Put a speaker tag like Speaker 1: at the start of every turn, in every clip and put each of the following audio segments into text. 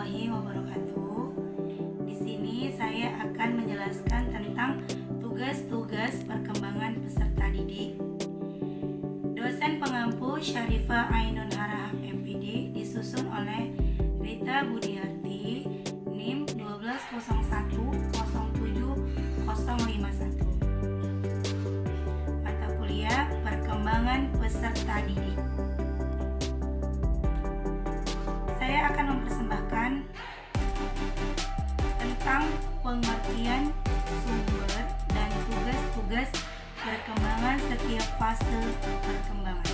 Speaker 1: warahmatullahi wabarakatuh. Di sini saya akan menjelaskan tentang tugas-tugas perkembangan peserta didik. Dosen pengampu Syarifah Ainun Harahap MPD disusun oleh Rita Budiarti, NIM 120107051. Mata kuliah perkembangan peserta didik. Saya akan mempersembahkan tentang pengertian sumber dan tugas-tugas perkembangan setiap fase perkembangan.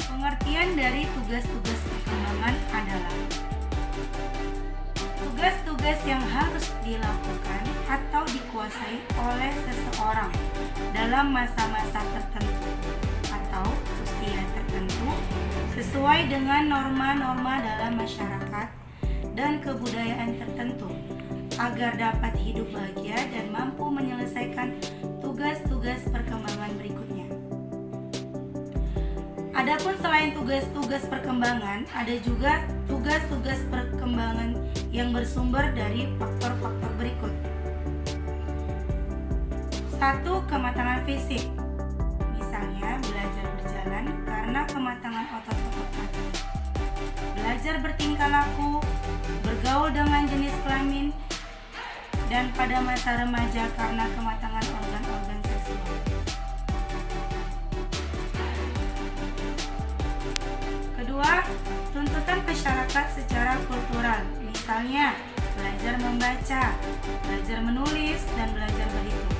Speaker 1: Pengertian dari tugas-tugas perkembangan adalah tugas-tugas yang harus dilakukan atau dikuasai oleh seseorang dalam masa-masa tertentu atau usia tertentu sesuai dengan norma-norma dalam masyarakat dan kebudayaan tertentu agar dapat hidup bahagia dan mampu menyelesaikan tugas-tugas perkembangan berikutnya. Adapun selain tugas-tugas perkembangan, ada juga tugas-tugas perkembangan yang bersumber dari faktor-faktor berikut. 1. Kematangan fisik. Misalnya belajar berjalan karena kematangan otot-otot kaki. Belajar bertingkah laku, bergaul dengan jenis kelamin, dan pada masa remaja karena kematangan organ-organ seksual. Kedua, tuntutan masyarakat secara kultural, misalnya belajar membaca, belajar menulis, dan belajar berhitung.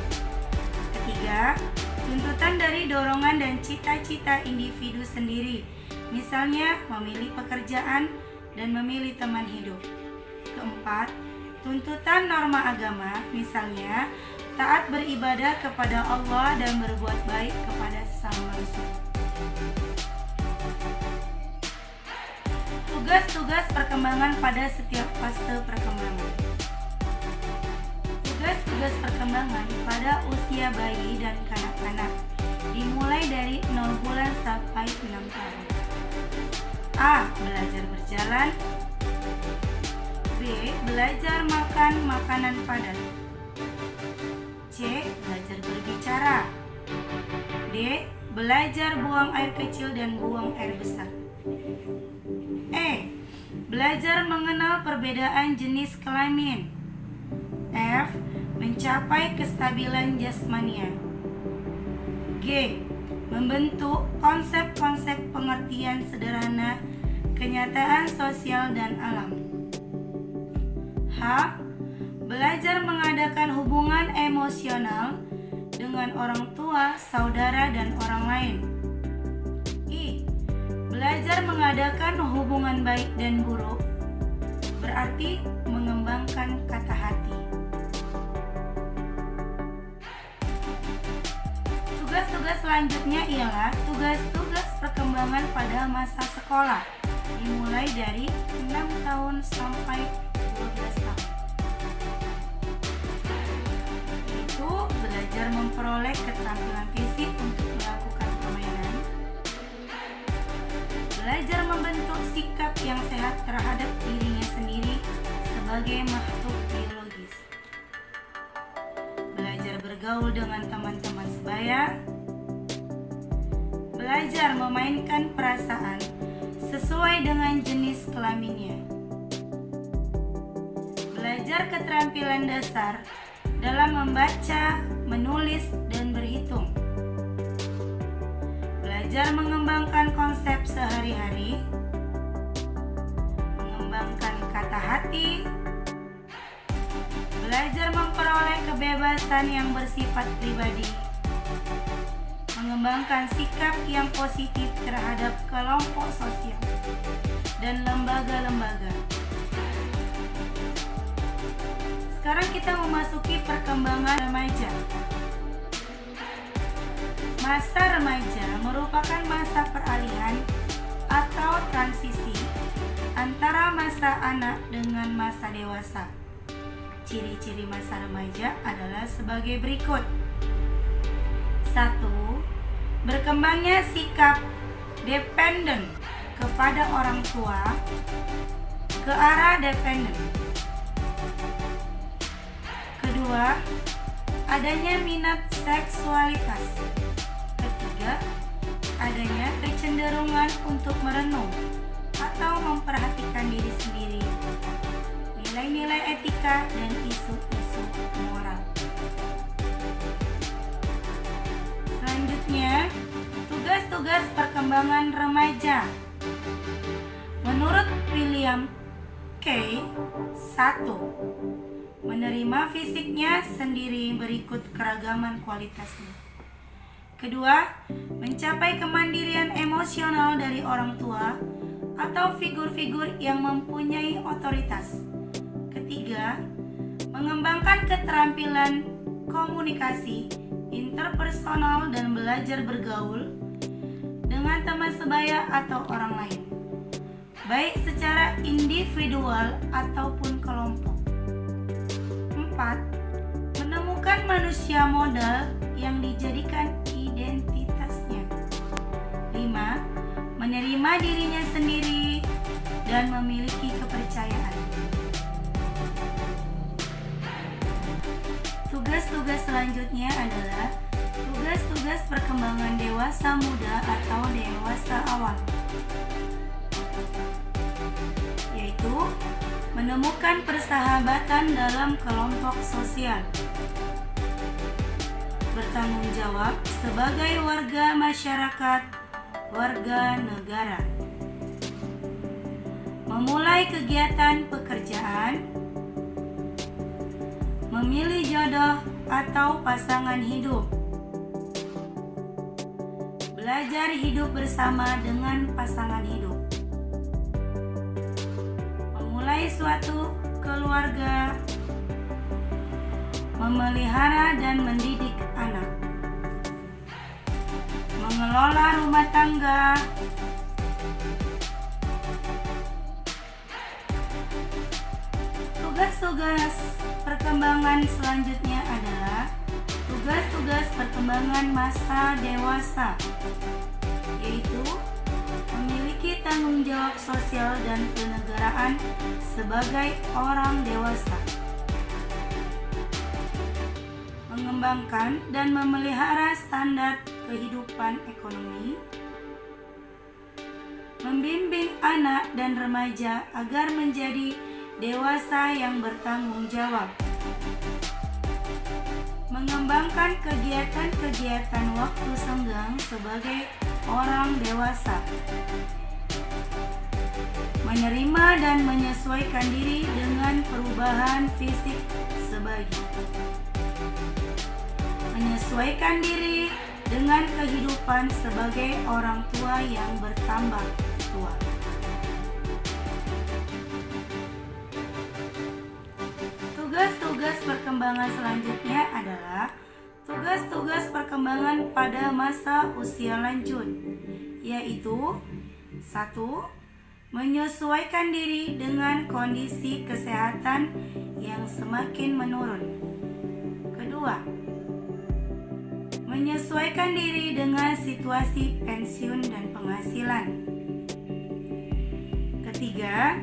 Speaker 1: Ketiga, tuntutan dari dorongan dan cita-cita individu sendiri, misalnya memilih pekerjaan dan memilih teman hidup. Keempat, tuntutan norma agama, misalnya taat beribadah kepada Allah dan berbuat baik kepada sesama manusia. Tugas-tugas perkembangan pada setiap fase perkembangan. Tugas-tugas perkembangan pada usia bayi dan kanak-kanak dimulai dari 0 bulan sampai 6 tahun. A. Belajar berjalan. B. Belajar makan makanan padat. C. Belajar berbicara. D. Belajar buang air kecil dan buang air besar. E. Belajar mengenal perbedaan jenis kelamin. F. Mencapai kestabilan jasmania. G. Membentuk konsep-konsep pengertian sederhana kenyataan sosial dan alam. H. Belajar mengadakan hubungan emosional dengan orang tua, saudara, dan orang lain. I. Belajar mengadakan hubungan baik dan buruk, berarti mengembangkan kata hati. Tugas-tugas selanjutnya ialah tugas-tugas perkembangan pada masa sekolah, dimulai dari 6 tahun sampai 12 tahun. Yaitu belajar memperoleh keterampilan fisik untuk melakukan permainan, belajar membentuk sikap yang sehat terhadap dirinya sendiri sebagai makhluk biologis, belajar bergaul dengan teman-teman sebaya, belajar memainkan perasaan sesuai dengan jenis kelaminnya, belajar keterampilan dasar dalam membaca, menulis, dan berhitung, belajar mengembangkan konsep sehari-hari, mengembangkan kata hati, belajar memperoleh kebebasan yang bersifat pribadi, mengembangkan sikap yang positif terhadap kelompok sosial dan lembaga-lembaga. Sekarang kita memasuki perkembangan remaja. Masa remaja merupakan masa peralihan atau transisi antara masa anak dengan masa dewasa. Ciri-ciri masa remaja adalah sebagai berikut. 1. Berkembangnya sikap dependen kepada orang tua ke arah dependen. Kedua, adanya minat seksualitas. Ketiga, adanya kecenderungan untuk merenung atau memperhatikan diri sendiri, nilai-nilai etika, dan isu-isu moral. Selanjutnya, tugas-tugas perkembangan remaja. Menurut William K. 1. Menerima fisiknya sendiri berikut keragaman kualitasnya. Kedua, mencapai kemandirian emosional dari orang tua atau figur-figur yang mempunyai otoritas. Ketiga, mengembangkan keterampilan komunikasi interpersonal dan belajar bergaul dengan teman sebaya atau orang lain, baik secara individual ataupun kelompok. 4. Menemukan manusia modal yang dijadikan identitasnya. 5. Menerima dirinya sendiri dan memiliki kepercayaan. Tugas-tugas selanjutnya adalah tugas-tugas perkembangan dewasa muda atau dewasa awal, yaitu menemukan persahabatan dalam kelompok sosial, bertanggung jawab sebagai warga masyarakat, warga negara, memulai kegiatan pekerjaan, memilih jodoh atau pasangan hidup, belajar hidup bersama dengan pasangan hidup, memulai suatu keluarga, memelihara dan mendidik anak, mengelola rumah tangga, tugas-tugas perkembangan selanjutnya adalah tugas-tugas perkembangan masa dewasa, yaitu memiliki tanggung jawab sosial dan kenegaraan sebagai orang dewasa, mengembangkan dan memelihara standar kehidupan ekonomi, membimbing anak dan remaja agar menjadi dewasa yang bertanggung jawab, mengembangkan kegiatan-kegiatan waktu senggang sebagai orang dewasa, menerima dan menyesuaikan diri dengan perubahan fisik sebagi, menyesuaikan diri dengan kehidupan sebagai orang tua yang bertambah tua. Tugas-tugas perkembangan selanjutnya adalah tugas-tugas perkembangan pada masa usia lanjut, yaitu 1. Menyesuaikan diri dengan kondisi kesehatan yang semakin menurun. Kedua, menyesuaikan diri dengan situasi pensiun dan penghasilan. Ketiga,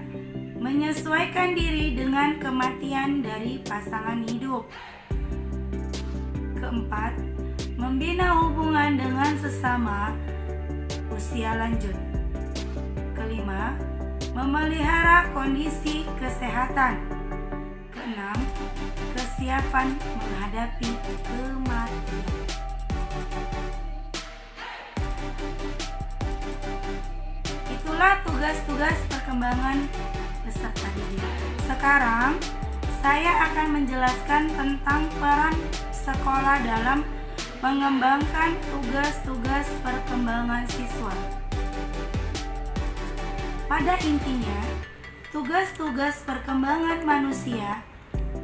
Speaker 1: menyesuaikan diri dengan kematian dari pasangan hidup. Keempat, membina hubungan dengan sesama usia lanjut. Kelima, memelihara kondisi kesehatan. Keenam, kesiapan menghadapi kematian. Itulah tugas-tugas perkembangan peserta didik. Sekarang saya akan menjelaskan tentang peran sekolah dalam mengembangkan tugas-tugas perkembangan siswa. Pada intinya, tugas-tugas perkembangan manusia,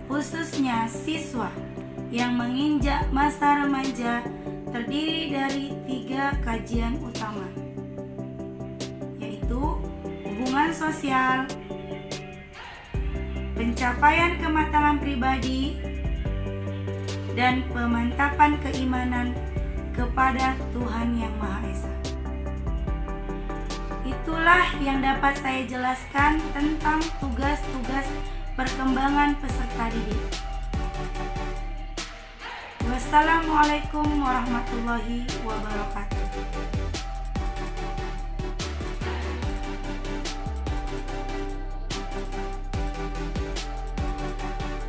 Speaker 1: khususnya siswa yang menginjak masa remaja, terdiri dari 3 kajian utama, yaitu hubungan sosial, pencapaian kematangan pribadi, dan pemantapan keimanan kepada Tuhan Yang Maha Esa. Itu Itulah yang dapat saya jelaskan tentang tugas-tugas perkembangan peserta didik. Wassalamualaikum warahmatullahi wabarakatuh.